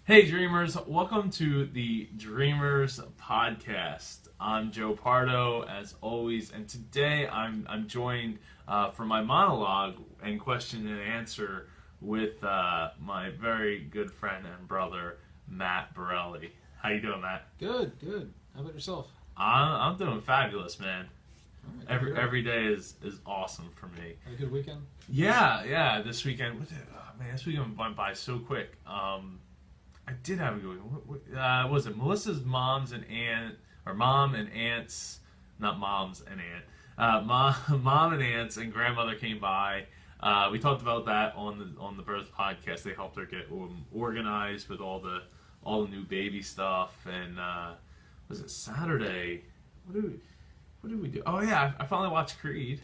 Hey Dreamers, welcome to the Dreamers podcast. I'm Joe Pardo, as always, and today I'm joined for my monologue and question and answer with my very good friend and brother Matt Borelli. How you doing, Matt? Good, good. How about yourself? I'm doing fabulous, man. All right, Every day is awesome for me. Had a good weekend? Yeah. This weekend, man, this weekend went by so quick. I did have a good one. What was it? Melissa's mom and aunts, not moms and aunt. Mom and aunts and grandmother came by. We talked about that on the birth podcast. They helped her get organized with all the new baby stuff. And was it Saturday? What did we do? Oh yeah, I finally watched Creed.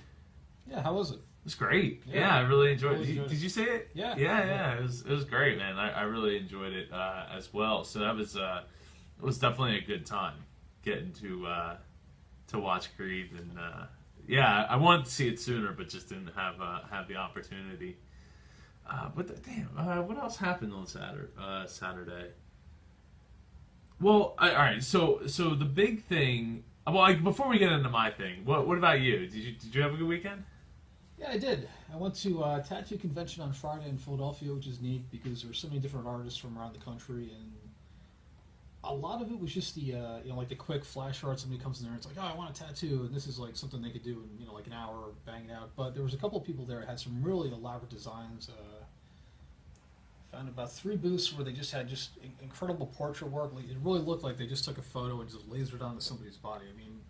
Yeah, how was it? It was great. Yeah. Yeah, I really enjoyed Really it. enjoyed it. Did you see it? Yeah. Yeah. It was great, man. I really enjoyed it as well. So that was it was definitely a good time getting to watch Creed, and yeah, I wanted to see it sooner, but just didn't have the opportunity. What else happened on Saturday? Well, all right. So the big thing. Well, before we get into my thing, what about you? Did you have a good weekend? Yeah, I did. I went to a tattoo convention on Friday in Philadelphia, which is neat because there were so many different artists from around the country, and a lot of it was just the like the quick flash art. Somebody comes in there and it's like, oh, I want a tattoo, and this is like something they could do in like an hour, bang it out. But there was a couple of people there that had some really elaborate designs. Found about 3 booths where they just had incredible portrait work. Like, it really looked like they just took a photo and just lasered onto somebody's body. I mean,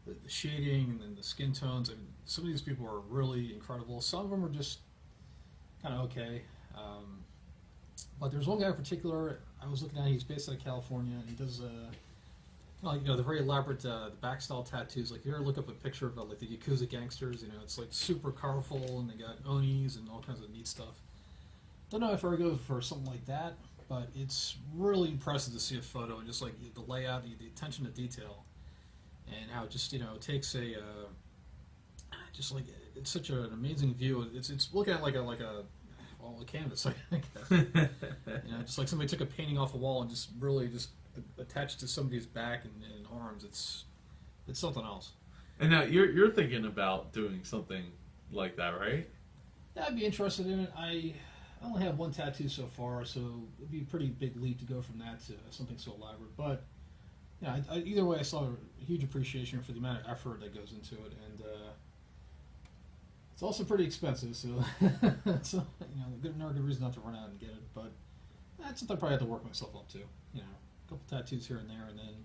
the shading and the skin tones. I mean, some of these people are really incredible. Some of them are just kind of okay. But there's one guy in particular I was looking at. He's based out of California, and he does the very elaborate the back style tattoos. Like, you ever look up a picture of like the Yakuza gangsters? It's like super colorful, and they got onis and all kinds of neat stuff. Don't know if I would go for something like that, but it's really impressive to see a photo and just like the layout, the attention to detail, and how it just takes just like it's such an amazing view. It's looking at like a canvas, I guess. Just like somebody took a painting off a wall and just really just attached to somebody's back and arms. It's something else. And now you're thinking about doing something like that, right? Yeah, I'd be interested in it. I only have one tattoo so far, so it'd be a pretty big leap to go from that to something so elaborate. But yeah, either way, I saw a huge appreciation for the amount of effort that goes into it, and it's also pretty expensive. So, so no good reason not to run out and get it. But that's something I probably have to work myself up to. A couple tattoos here and there, and then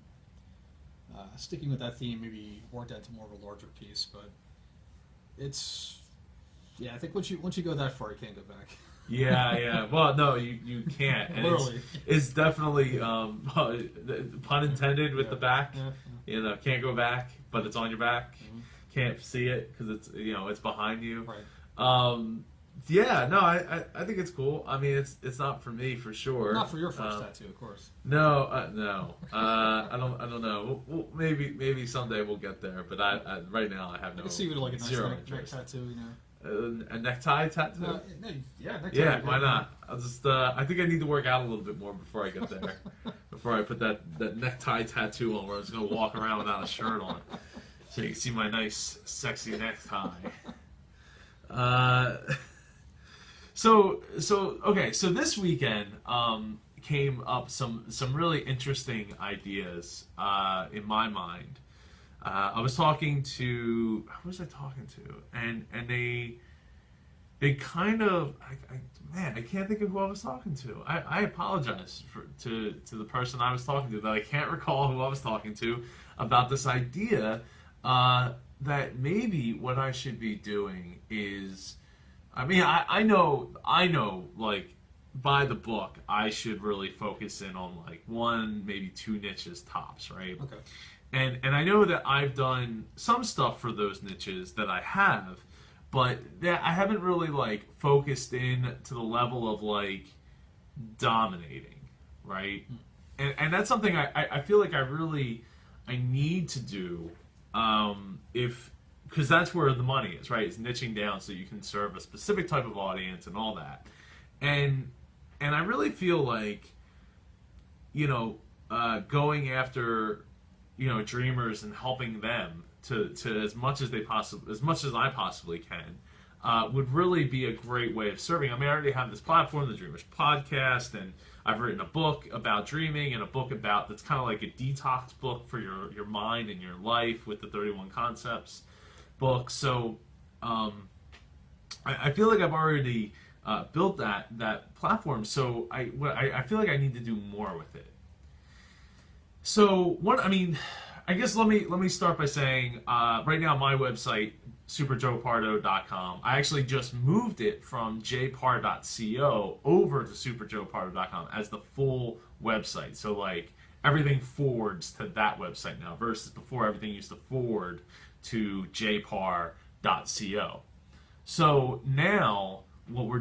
sticking with that theme, maybe work that to more of a larger piece. But I think once you go that far, you can't go back. Yeah. Well, no, you can't. And Literally. it's definitely pun intended with the back. Yeah. Can't go back, but it's on your back. Mm-hmm. Can't see it because it's behind you. Right. Yeah. No, I think it's cool. I mean, it's not for me for sure. Not for your first tattoo, of course. No, no. I don't know. Well, maybe someday we'll get there. But right now I have no. I can see you with like a nice zero neck interest. tattoo. A necktie tattoo? No, necktie. Yeah, why not? I'll just. I think I need to work out a little bit more before I get there. Before I put that necktie tattoo on, where I'm just gonna walk around without a shirt on, so you can see my nice, sexy necktie. So this weekend came up some really interesting ideas in my mind. I was talking to who was I talking to, and they kind of I can't think of who I was talking to. I apologize to the person I was talking to that I can't recall who I was talking to about this idea that maybe what I should be doing is, I mean, I know like by the book I should really focus in on like 1, maybe 2 niches tops, right? Okay. And I know that I've done some stuff for those niches that I have, but that I haven't really like focused in to the level of like dominating, right? And that's something I feel like I need to do because that's where the money is, right? It's niching down so you can serve a specific type of audience and all that. And I really feel like going after, dreamers and helping them to as much as I possibly can, would really be a great way of serving. I mean, I already have this platform, the Dreamers Podcast, and I've written a book about dreaming and a book that's kind of like a detox book for your mind and your life with the 31 Concepts book. So I feel like I've already built that platform. So I feel like I need to do more with it. So I guess let me start by saying right now my website, superjoepardo.com, I actually just moved it from jpar.co over to superjoepardo.com as the full website. So like everything forwards to that website now versus before everything used to forward to jpar.co. So now what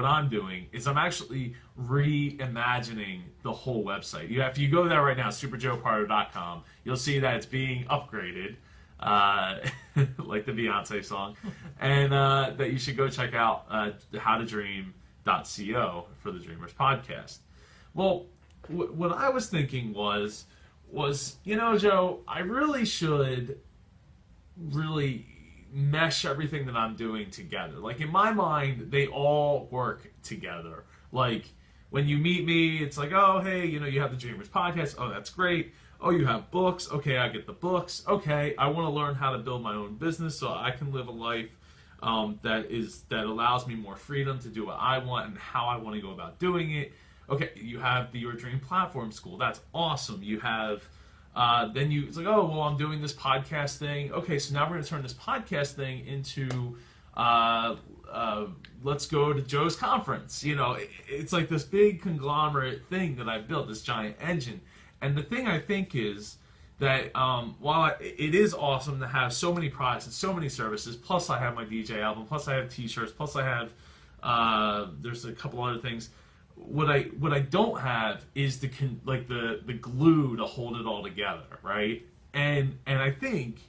I'm doing is I'm actually reimagining the whole website. If you go there right now, superjoepardo.com, you'll see that it's being upgraded, like the Beyonce song, and that you should go check out howtodream.co for the Dreamers Podcast. Well, what I was thinking was Joe, I really should mesh everything that I'm doing together. Like in my mind, they all work together. Like when you meet me, it's like, oh, hey, you have the Dreamers Podcast. Oh, that's great. Oh, you have books. Okay, I get the books. Okay, I want to learn how to build my own business so I can live a life that allows me more freedom to do what I want and how I want to go about doing it. Okay, you have the Your Dream Platform School. That's awesome. You have it's like, oh, well, I'm doing this podcast thing. Okay, so now we're going to turn this podcast thing into let's go to Joe's conference. It's like this big conglomerate thing that I've built, this giant engine. And the thing I think is that while it is awesome to have so many products and so many services, plus I have my DJ album, plus I have T-shirts, plus I have there's a couple other things. What I don't have is the glue to hold it all together, right? And I think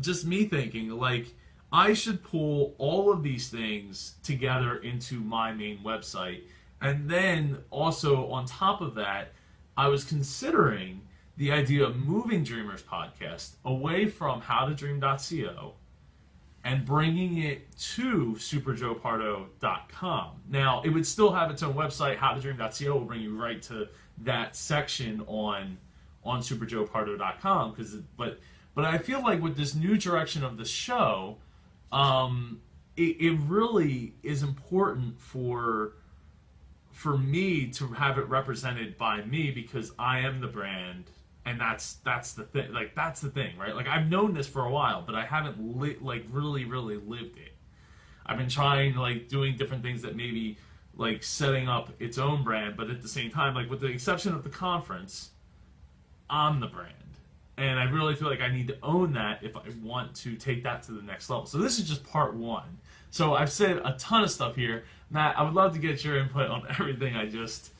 just me thinking, like, I should pull all of these things together into my main website, and then also on top of that, I was considering the idea of moving Dreamers Podcast away from howtodream.co and bringing it to superjoepardo.com. Now, it would still have its own website. Howtodream.co will bring you right to that section on superjoepardo.com. But I feel like with this new direction of the show, it really is important for me to have it represented by me because I am the brand. And that's the thing. Like, that's the thing, right? Like, I've known this for a while, but I haven't really lived it. I've been trying, like, doing different things that maybe, like, setting up its own brand, but at the same time, like, with the exception of the conference, I'm the brand. And I really feel like I need to own that if I want to take that to the next level. So this is just part one. So I've said a ton of stuff here. Matt, I would love to get your input on everything I just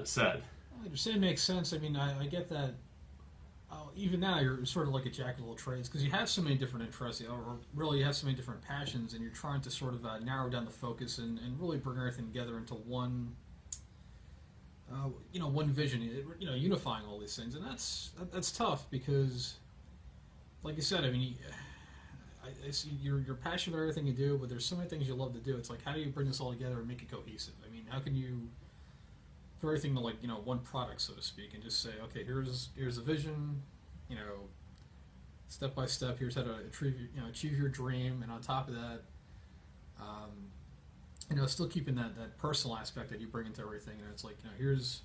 said. I understand, it makes sense. I mean, I get that. Even now, you're sort of like a jack of all trades because you have so many different interests, or really you have so many different passions, and you're trying to sort of narrow down the focus and really bring everything together into one, one vision. Unifying all these things, and that's tough because, like you said, I mean, I see you're passionate about everything you do, but there's so many things you love to do. It's like, how do you bring this all together and make it cohesive? I mean, how can you put everything to one product, so to speak, and just say, okay, here's a vision, step by step. Here's how to achieve your dream, and on top of that, still keeping that personal aspect that you bring into everything. And it's like, here's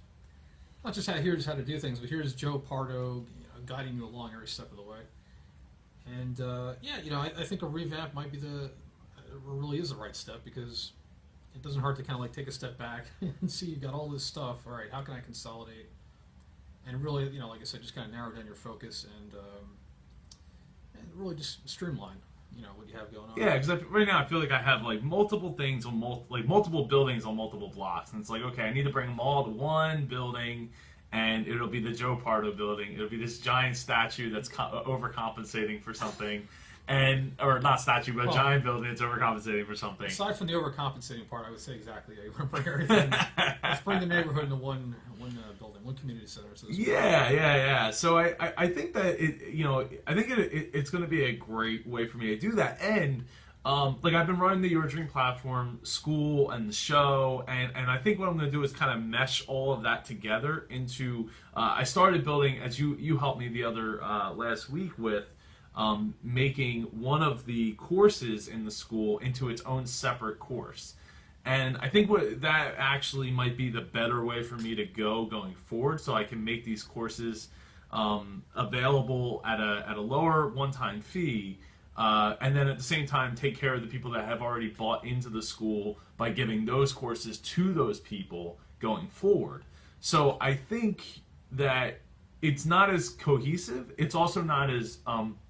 not just here's how to do things, but here's Joe Pardo, guiding you along every step of the way. And I think a revamp might be really is the right step because it doesn't hurt to kind of like take a step back and see you've got all this stuff. All right, how can I consolidate? And really, like I said, just kind of narrow down your focus and really just streamline, what you have going on. Yeah, because right now I feel like I have like multiple things on multiple buildings on multiple blocks, and it's like, okay, I need to bring them all to one building and it'll be the Joe Pardo building. It'll be this giant statue that's overcompensating for something, or not statue, but a giant building that's overcompensating for something. Aside from the overcompensating part, I would say exactly. You want to bring everything. Let's bring the neighborhood into one building, one community center. So yeah. So I think that it's going to be a great way for me to do that. And like I've been running the Your Dream platform, school, and the show, and I think what I'm going to do is kind of mesh all of that together into. I started building, as you helped me the other last week with. Making one of the courses in the school into its own separate course. And I think that actually might be the better way for me to go going forward, so I can make these courses available at a lower one-time fee, and then at the same time take care of the people that have already bought into the school by giving those courses to those people going forward. So I think that it's not as cohesive. It's also not as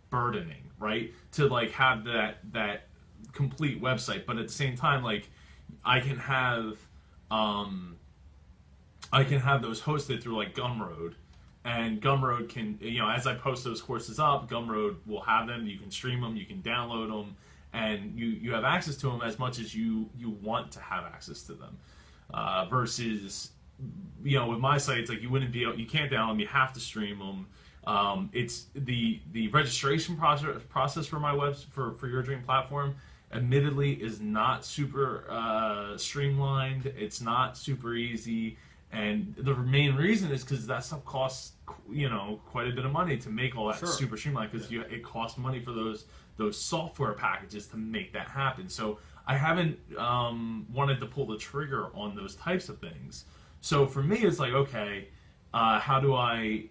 burdening, right? To like have that complete website, but at the same time, like I can have those hosted through like Gumroad, and Gumroad can, as I post those courses up, Gumroad will have them. You can stream them, you can download them, and you have access to them as much as you want to have access to them. Versus, with my site, it's like you can't download them, you have to stream them. It's the registration process for my for Your Dream platform admittedly is not super streamlined. It's not super easy, and the main reason is because that stuff costs quite a bit of money to make all that super streamlined, because it costs money for those software packages to make that happen. So I haven't wanted to pull the trigger on those types of things. So for me, it's like, okay, how do I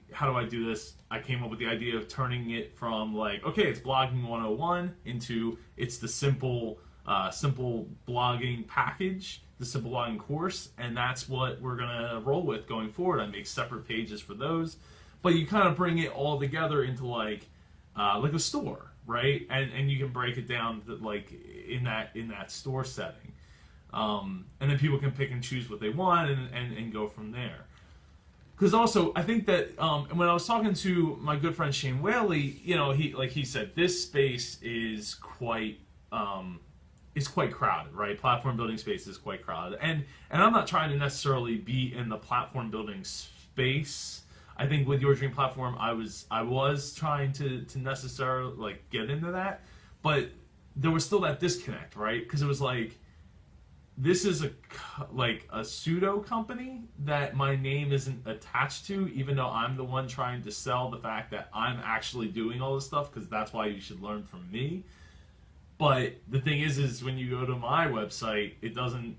do this? I came up with the idea of turning it from like, okay, it's blogging 101 into it's the simple blogging package, the simple blogging course, and that's what we're gonna roll with going forward. I make separate pages for those, but you kind of bring it all together into like a store, right? And you can break it down like in that store setting, and then people can pick and choose what they want and go from there. Because also, I think that when I was talking to my good friend Shane Whaley, he said this space is quite crowded, right? Platform building space is quite crowded, and I'm not trying to necessarily be in the platform building space. I think with Your Dream platform, I was trying to necessarily like get into that, but there was still that disconnect, right? Because it was like, this is a pseudo company that my name isn't attached to, even though I'm the one trying to sell the fact that I'm actually doing all this stuff, because that's why you should learn from me. But the thing is when you go to my website, it doesn't,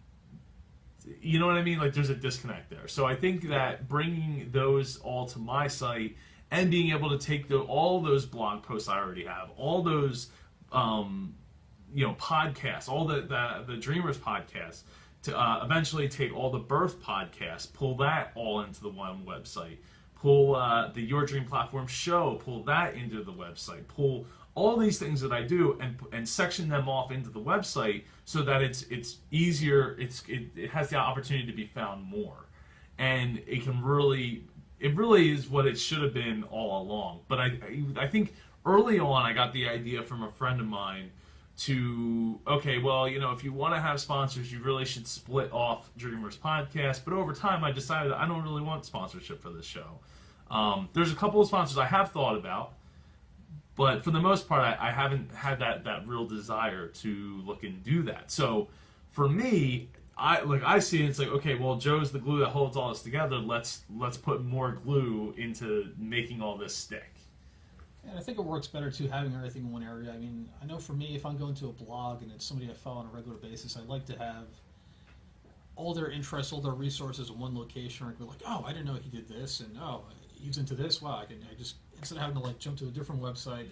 you know what I mean? Like there's a disconnect there. So I think that bringing those all to my site and being able to take all those blog posts I already have, all those podcasts, all the Dreamers podcasts, to eventually take all the birth podcasts, pull that all into the one website, pull the Your Dream platform show, pull that into the website, pull all these things that I do and section them off into the website so that it's easier, it has the opportunity to be found more, and it really is what it should have been all along. But I think early on I got the idea from a friend of mine to, okay, well, if you want to have sponsors, you really should split off Dreamers podcast. But over time, I decided I don't really want sponsorship for this show. There's a couple of sponsors I have thought about, but for the most part, I haven't had that real desire to look and do that. So for me, I see it, it's like, okay, well, Joe's the glue that holds all this together. Let's put more glue into making all this stick. And I think it works better too, having everything in one area. I mean, I know for me, if I'm going to a blog and it's somebody I follow on a regular basis, I like to have all their interests, all their resources in one location, where I can be like, oh, I didn't know he did this, and oh, he's into this. Wow, I just, instead of having to like jump to a different website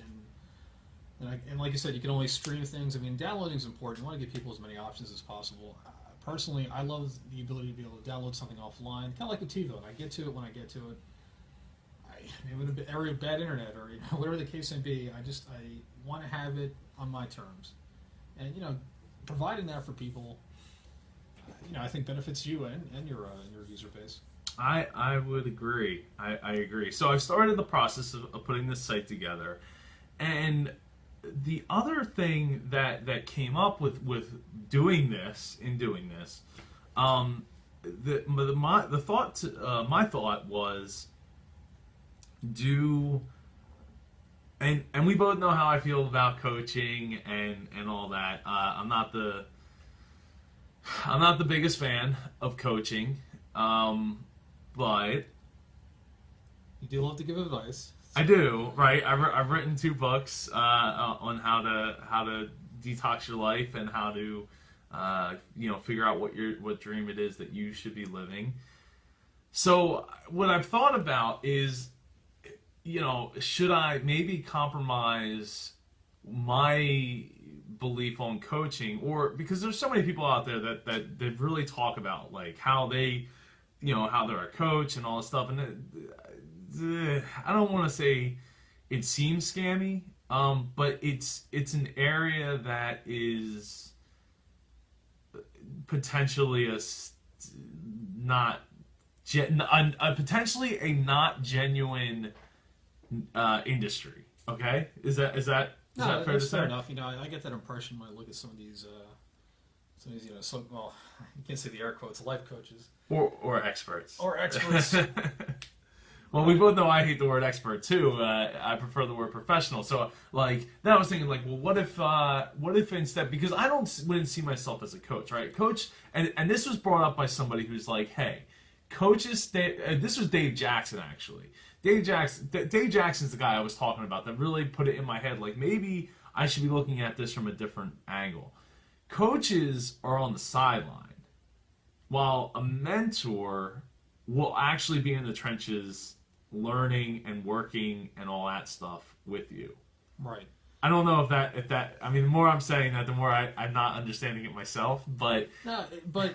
and like you said, you can always stream things. I mean, downloading is important. You want to give people as many options as possible. Personally, I love the ability to be able to download something offline, kind of like with TiVo. I get to it when I get to it. In an area of bad internet or whatever the case may be, I want to have it on my terms, and providing that for people, I think benefits you and your user base. I would agree. I agree. So I started the process of putting this site together, and the other thing that came up with doing this, um, the thought my thought was do and we both know how I feel about coaching and all that. I'm not the biggest fan of coaching, but You do love to give advice. I do, right? I've written 2 books on how to detox your life and how to figure out what dream it is that you should be living. So what I've thought about is, should I maybe compromise my belief on coaching, or because there's so many people out there that really talk about like how they, how they're a coach and all this stuff, and I don't want to say it seems scammy, but it's an area that is potentially not potentially a not genuine industry. Okay, is that fair to say? Fair enough. I get that impression when I look at some of these, well, you can't say the air quotes, life coaches or experts or experts. Well, we both know I hate the word expert too. I prefer the word professional. So, like, then I was thinking, like, well, what if instead, because wouldn't see myself as a coach, right? Coach, and this was brought up by somebody who's like, hey, coaches. This was Dave Jackson actually. Dave Jackson's the guy I was talking about that really put it in my head, like maybe I should be looking at this from a different angle. Coaches are on the sideline, while a mentor will actually be in the trenches learning and working and all that stuff with you. Right. I don't know if that I mean, the more I'm saying that, the more I'm not understanding it myself, but No, but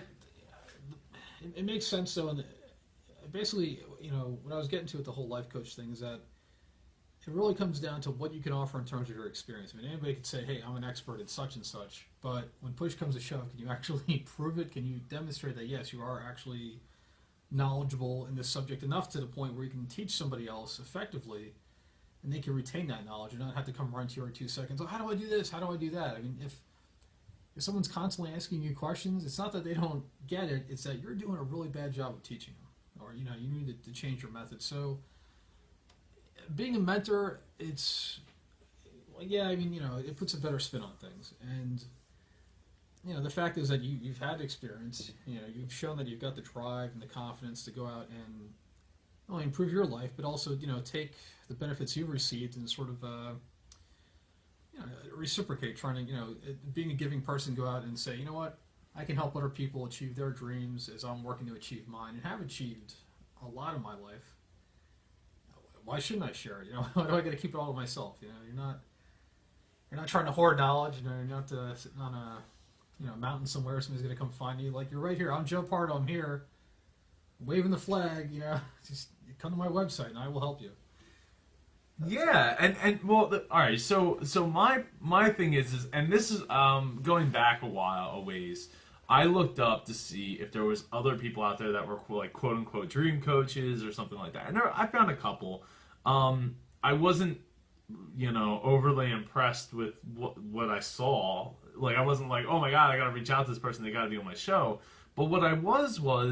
it makes sense though. And basically, what I was getting to with the whole life coach thing is that it really comes down to what you can offer in terms of your experience. I mean, anybody could say, hey, I'm an expert at such and such, but when push comes to shove, can you actually prove it? Can you demonstrate that, yes, you are actually knowledgeable in this subject enough to the point where you can teach somebody else effectively and they can retain that knowledge and not have to come run to you every 2 seconds. Oh, how do I do this? How do I do that? I mean, if someone's constantly asking you questions, it's not that they don't get it, it's that you're doing a really bad job of teaching them, or you need to change your method. So being a mentor, it's, well, yeah, I mean, it puts a better spin on things. And the fact is that you've had experience. You've shown that you've got the drive and the confidence to go out and not only improve your life, but also take the benefits you've received and sort of reciprocate. Trying to being a giving person, go out and say, you know what, I can help other people achieve their dreams as I'm working to achieve mine, and have achieved a lot of my life. Why shouldn't I share it? Why do I got to keep it all to myself? You're not trying to hoard knowledge. You're not sitting on a mountain somewhere. Somebody's going to come find you. Like, you're right here. I'm Joe Pardo. I'm here, waving the flag. Just come to my website and I will help you. yeah, and well, all right. So my thing is, and this is going back a ways. I looked up to see if there was other people out there that were like quote unquote dream coaches or something like that. And I found a couple. I wasn't, overly impressed with what I saw. Like, I wasn't like, oh my god, I got to reach out to this person. They got to be on my show. But what I was, well,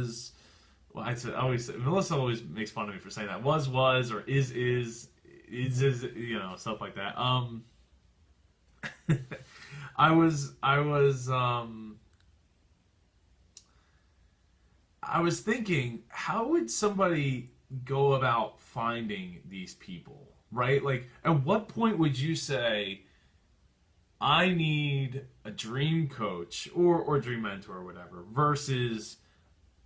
Melissa always makes fun of me for saying that. Was, or is, stuff like that. I was thinking, how would somebody go about finding these people, right? Like, at what point would you say, I need a dream coach or dream mentor or whatever, versus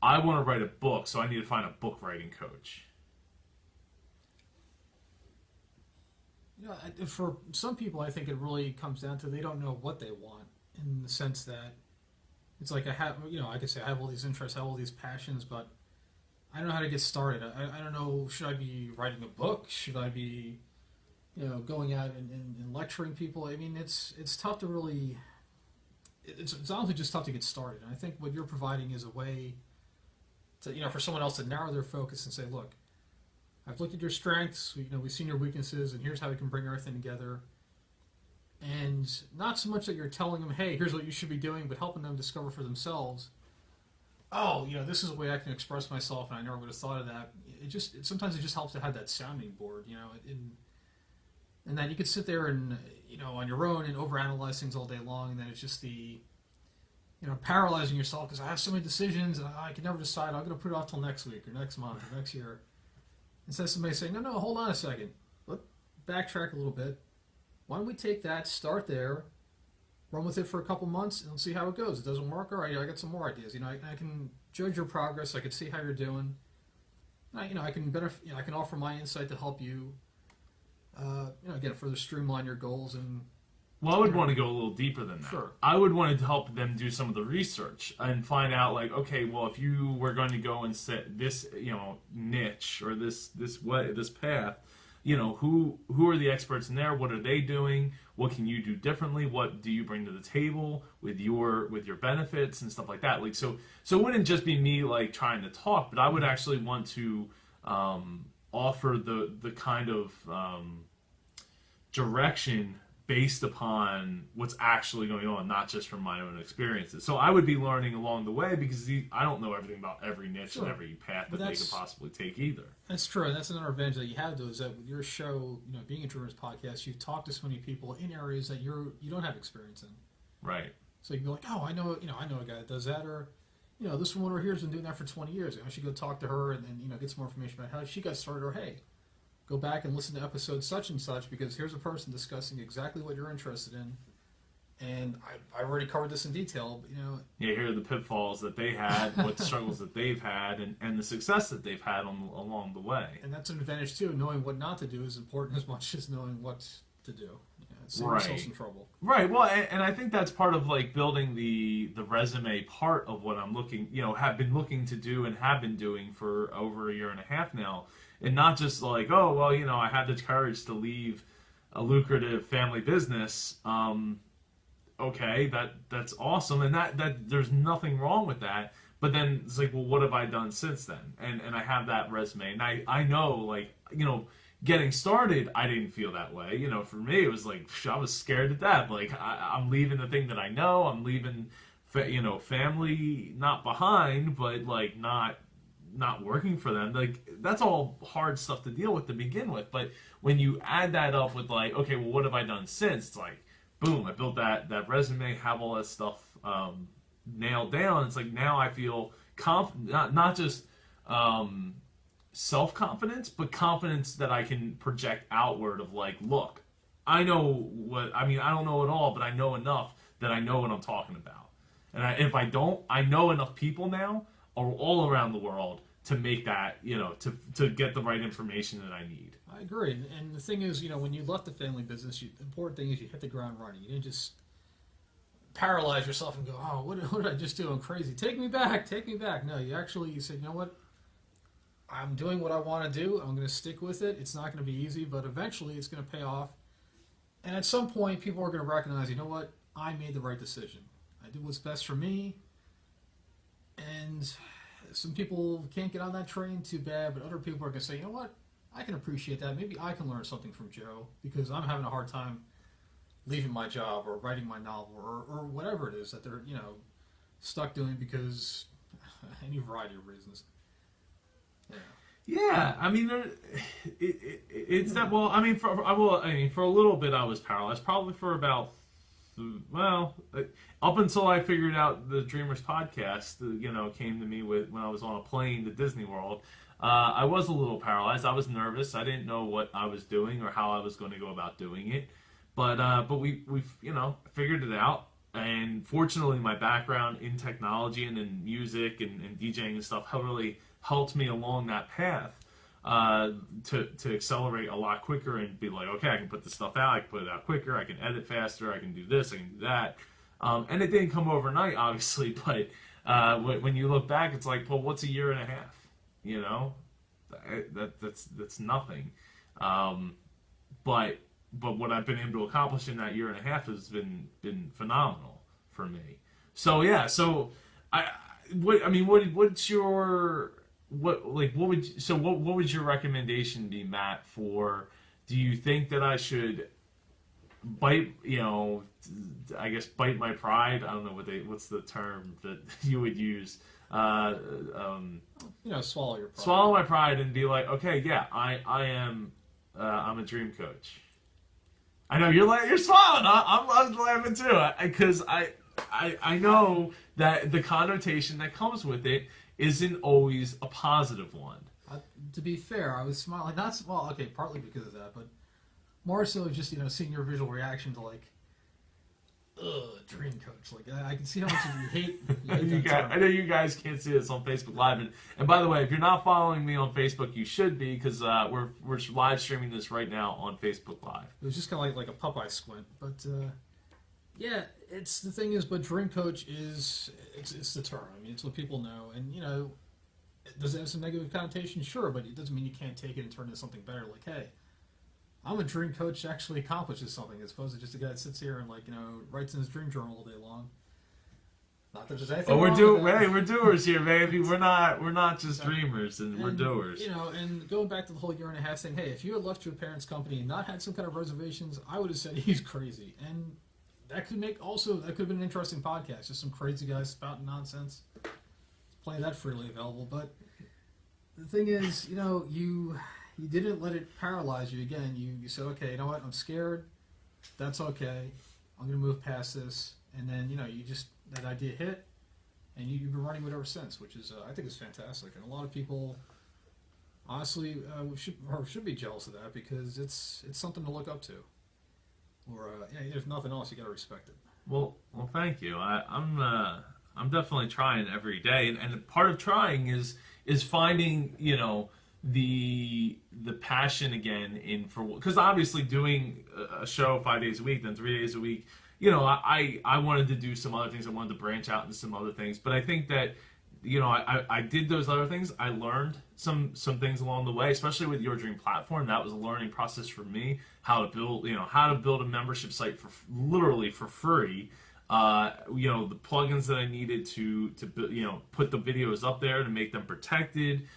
I want to write a book, so I need to find a book writing coach? For some people, I think it really comes down to they don't know what they want, in the sense that it's like I could say I have all these interests, I have all these passions, but I don't know how to get started. I don't know, should I be writing a book? Should I be, going out and lecturing people? I mean, it's tough to really, it's honestly just tough to get started. And I think what you're providing is a way to, for someone else to narrow their focus and say, look, I've looked at your strengths, we've seen your weaknesses, and here's how we can bring everything together. And not so much that you're telling them, hey, here's what you should be doing, but helping them discover for themselves, oh, this is a way I can express myself, and I never would have thought of that. Sometimes it just helps to have that sounding board, and that you could sit there and, on your own and overanalyze things all day long, and then it's just the, paralyzing yourself because I have so many decisions and I can never decide. I'm going to put it off till next week or next month or next year. Instead of somebody saying, no, hold on a second. Let's backtrack a little bit. Why don't we take that, start there, run with it for a couple months, and see how it goes. It doesn't work? All right, I got some more ideas. I can judge your progress. I can see how you're doing. I can offer my insight to help you, again, further streamline your goals. And well, I would want to go a little deeper than that. Sure. I would want to help them do some of the research and find out, like, okay, well, if you were going to go and set this, niche or this path, who are the experts in there? What are they doing? What can you do differently? What do you bring to the table with your benefits and stuff like that? Like, so it wouldn't just be me like trying to talk, but I would actually want to offer the kind of direction based upon what's actually going on, not just from my own experiences. So I would be learning along the way because I don't know everything about every niche Sure. and every path that they could possibly take either. That's true, and that's another advantage that you have, though, is that with your show, being a Dreamers podcast, you've talked to so many people in areas that you don't have experience in. Right. So you can be like, oh, I know a guy that does that, or this one over here has been doing that for 20 years. I should go talk to her and then get some more information about how she got started, or hey, go back and listen to episode such and such because here's a person discussing exactly what you're interested in. And I already covered this in detail, but Yeah, here are the pitfalls that they had, what struggles that they've had, and the success that they've had along the way. And that's an advantage, too. Knowing what not to do is important as much as knowing what to do. Save Right. yourself some trouble. Right. Well, and I think that's part of like building the resume part of what I'm have been looking to do and have been doing for over a year and a half now. And not just like, oh, well, I had the courage to leave a lucrative family business. Okay, that's awesome, and that there's nothing wrong with that. But then it's like, well, what have I done since then? And I have that resume, and I know, like, getting started, I didn't feel that way. For me, it was like I was scared to death. Like I'm leaving the thing that I know. I'm leaving, family not behind, but like not working for them. Like that's all hard stuff to deal with to begin with. But when you add that up with like, okay, well, what have I done since? It's like, boom, I built that resume, have all that stuff nailed down. It's like now I feel confident, not just self-confidence, but confidence that I can project outward of like, look, I know I don't know it all, but I know enough that I know what I'm talking about. And if I don't, I know enough people now all around the world to make that, to get the right information that I need. I agree. And the thing is, when you left the family business, the important thing is you hit the ground running. You didn't just paralyze yourself and go, oh, what did I just do? I'm crazy. Take me back. No, you said, you know what? I'm doing what I want to do. I'm going to stick with it. It's not going to be easy, but eventually it's going to pay off. And at some point, people are going to recognize, you know what? I made the right decision. I did what's best for me. And some people can't get on that train, too bad, but other people are going to say, you know what? I can appreciate that. Maybe I can learn something from Joe because I'm having a hard time leaving my job or writing my novel or whatever it is that they're, stuck doing because any variety of reasons. Yeah, I mean, it's that. Well, I mean, for a little bit I was paralyzed, probably for about, up until I figured out the Dreamers podcast. Came to me when I was on a plane to Disney World. I was a little paralyzed. I was nervous. I didn't know what I was doing or how I was going to go about doing it. But we've figured it out. And fortunately, my background in technology and in music and DJing and stuff really helped me along that path to accelerate a lot quicker and be like, okay, I can put this stuff out, I can put it out quicker, I can edit faster, I can do this, I can do that. And it didn't come overnight, obviously, but when you look back, it's like, well, what's a year and a half? That's nothing. But what I've been able to accomplish in that year and a half has been phenomenal for me. So yeah, what I mean, what's your what would your recommendation be, Matt? For do you think that I should bite, I guess bite my pride? I don't know what's the term that you would use. Uh, um, Swallow your pride. Swallow my pride and be like, okay, yeah, I am, I'm a dream coach. I know you're smiling. I'm laughing too because I know that the connotation that comes with it isn't always a positive one. To be fair, I was smiling. Not well, okay, partly because of that, but more so just seeing your visual reaction to like, ugh, dream coach. Like I can see how much of you hate that term. I know you guys can't see this on Facebook Live, and by the way, if you're not following me on Facebook, you should be because we're live streaming this right now on Facebook Live. It was just kind of like a Popeye squint, but yeah, it's the thing is, but dream coach it's the term. I mean, it's what people know, and does it have some negative connotation? Sure, but it doesn't mean you can't take it and turn it into something better. Like, hey, I'm a dream coach that actually accomplishes something, as opposed to just a guy that sits here and writes in his dream journal all day long. Not that there's anything. Well, we're doers here, baby. We're not just dreamers, and we're doers. And going back to the whole year and a half thing, hey, if you had left your parents' company and not had some kind of reservations, I would have said he's crazy. And that could have been an interesting podcast, just some crazy guys spouting nonsense. Play that freely available, but the thing is, you didn't let it paralyze you. Again, you said, okay, you know what, I'm scared. That's okay. I'm going to move past this. And then, you just, that idea hit, and you've been running with it ever since, which is, I think is fantastic. And a lot of people, honestly, should be jealous of that because it's something to look up to. Or, if nothing else, you got to respect it. Well, thank you. I'm definitely trying every day, and part of trying is finding the passion again because obviously doing a show 5 days a week, then 3 days a week, I wanted to do some other things. I wanted to branch out into some other things, but I think that I did those other things. I learned some things along the way, especially with Your Dream Platform. That was a learning process for me, how to build a membership site literally for free. The plugins that I needed to put the videos up there to make them protected.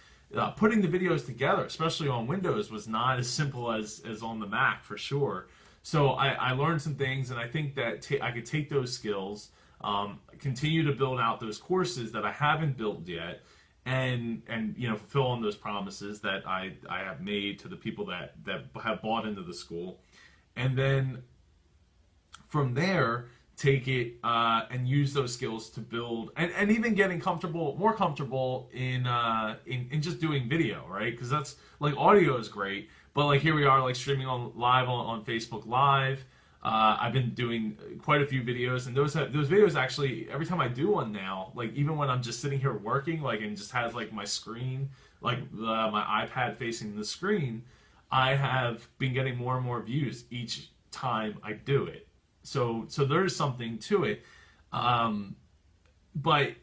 Putting the videos together, especially on Windows, was not as simple as on the Mac for sure. So I learned some things, and I think that I could take those skills, continue to build out those courses that I haven't built yet, and fulfill on those promises that I have made to the people that have bought into the school, and then from there take it and use those skills to build and even getting more comfortable in just doing video, right? Because that's like audio is great, but like here we are like streaming live on Facebook Live. I've been doing quite a few videos, and those videos actually every time I do one now, like even when I'm just sitting here working, like and just has like my screen, like my iPad facing the screen, I have been getting more and more views each time I do it. So there's something to it, but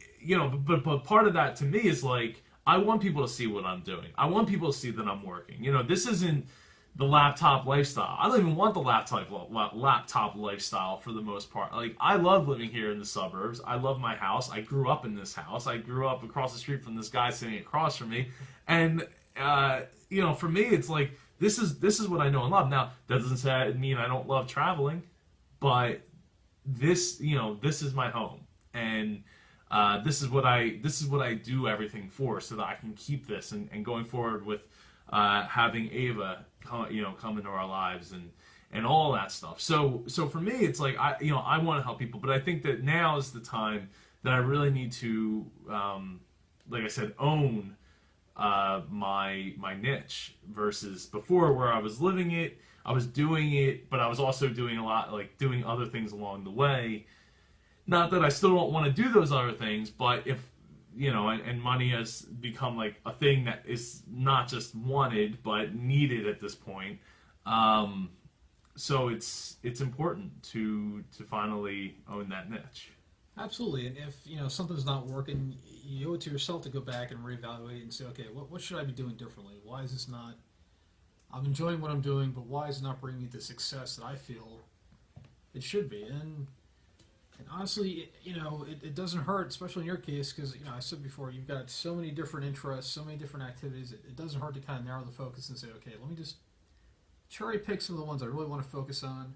part of that to me is like I want people to see what I'm doing. I want people to see that I'm working. This isn't the laptop lifestyle. I don't even want the laptop lifestyle for the most part. Like I love living here in the suburbs. I love my house. I grew up in this house. I grew up across the street from this guy sitting across from me, and for me it's like this is what I know and love. Now that doesn't mean I don't love traveling. But this is my home, and this is what I do everything for, so that I can keep this and going forward with having Ava come into our lives and all that stuff. So for me, it's like I want to help people, but I think that now is the time that I really need to, like I said, own my niche versus before where I was living it. I was doing it, but I was also doing a lot, like doing other things along the way. Not that I still don't want to do those other things, but if, and money has become like a thing that is not just wanted, but needed at this point. So it's important to finally own that niche. Absolutely, and if something's not working, you owe it to yourself to go back and reevaluate and say, okay, what should I be doing differently? Why is this not? I'm enjoying what I'm doing, but why is it not bringing me the success that I feel it should be? And And honestly, it doesn't hurt, especially in your case, because I said before, you've got so many different interests, so many different activities. It doesn't hurt to kind of narrow the focus and say, okay, let me just cherry pick some of the ones I really want to focus on,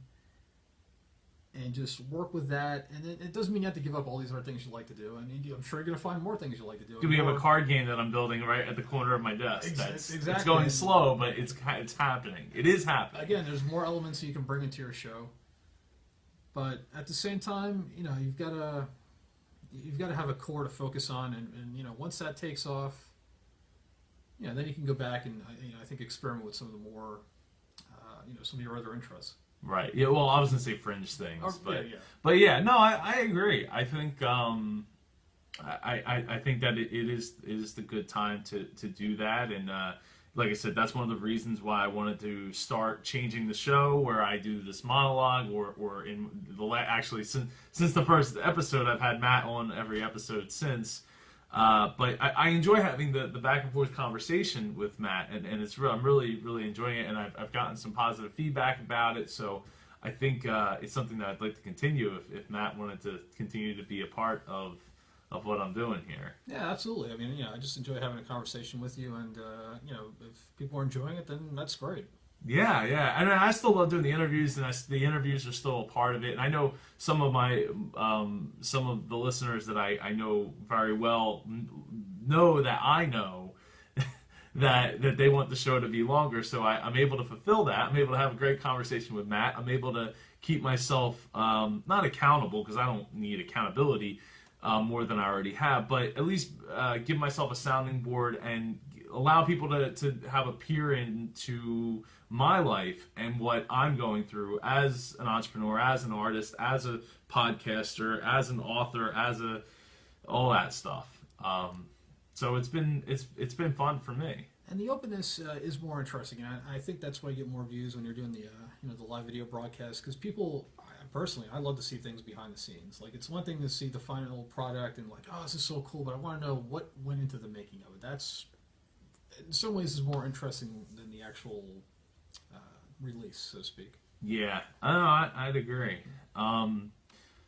and just work with that. And it doesn't mean you have to give up all these other things you like to do. I mean, I'm sure you're going to find more things you like to do. Do we have a card game that I'm building right at the corner of my desk? Exactly. It's going slow, but it's happening. It is happening. Again, there's more elements that you can bring into your show, but at the same time, you've got to have a core to focus on, and once that takes off, then you can go back and I think experiment with some of the more, some of your other interests. Right. Yeah. Well, I was gonna say fringe things, yeah. But yeah. No, I agree. I think I think that it is the good time to do that, and like I said, that's one of the reasons why I wanted to start changing the show, where I do this monologue, or in the actually since the first episode, I've had Matt on every episode since. But I enjoy having the back and forth conversation with Matt, and it's I'm really enjoying it, and I've gotten some positive feedback about it. So I think it's something that I'd like to continue if Matt wanted to continue to be a part of what I'm doing here. Yeah, absolutely. I mean, I just enjoy having a conversation with you, and if people are enjoying it, then that's great. Yeah, and I still love doing the interviews, and the interviews are still a part of it. And I know some of the listeners that I know very well know that I know that they want the show to be longer. So I'm able to fulfill that. I'm able to have a great conversation with Matt. I'm able to keep myself not accountable, because I don't need accountability more than I already have, but at least give myself a sounding board and allow people to have a peer into my life and what I'm going through as an entrepreneur, as an artist, as a podcaster, as an author, all that stuff. So it's been fun for me. And the openness is more interesting, and I think that's why you get more views when you're doing the live video broadcast, because people, personally, I love to see things behind the scenes. Like, it's one thing to see the final product and like, oh, this is so cool, but I want to know what went into the making of it. That's, in some ways, is more interesting than the actual release, so to speak. Yeah, I'd agree.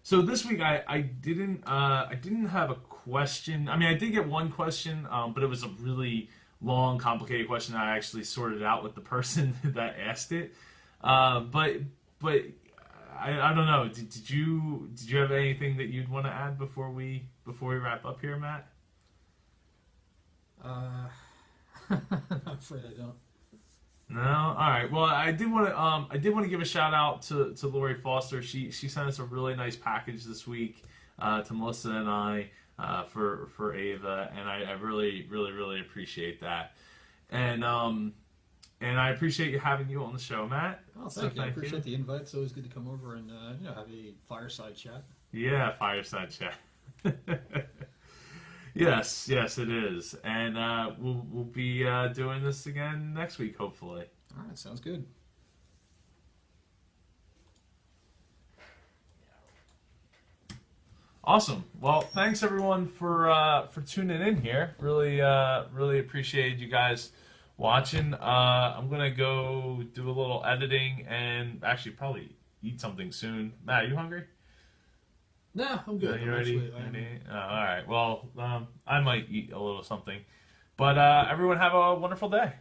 So this week I didn't have a question. I mean, I did get one question, but it was a really long, complicated question. I actually sorted out with the person that asked it. But I don't know. Did you have anything that you'd want to add before we wrap up here, Matt? I'm afraid I don't. No. All right. Well, I did want to give a shout out to Lori Foster. She sent us a really nice package this week to Melissa and I for Ava, and I really appreciate that. And I appreciate having you on the show, Matt. Oh, thank you. I appreciate the invite. It's always good to come over and have a fireside chat. Yeah, fireside chat. Yes, it is. And we'll be doing this again next week, hopefully. All right, sounds good. Awesome. Well, thanks everyone for tuning in here. Really appreciate you guys watching. I'm gonna go do a little editing and actually probably eat something soon. Matt, are you hungry? No, I'm good. You ready? All right. Well, I might eat a little something. But everyone have a wonderful day.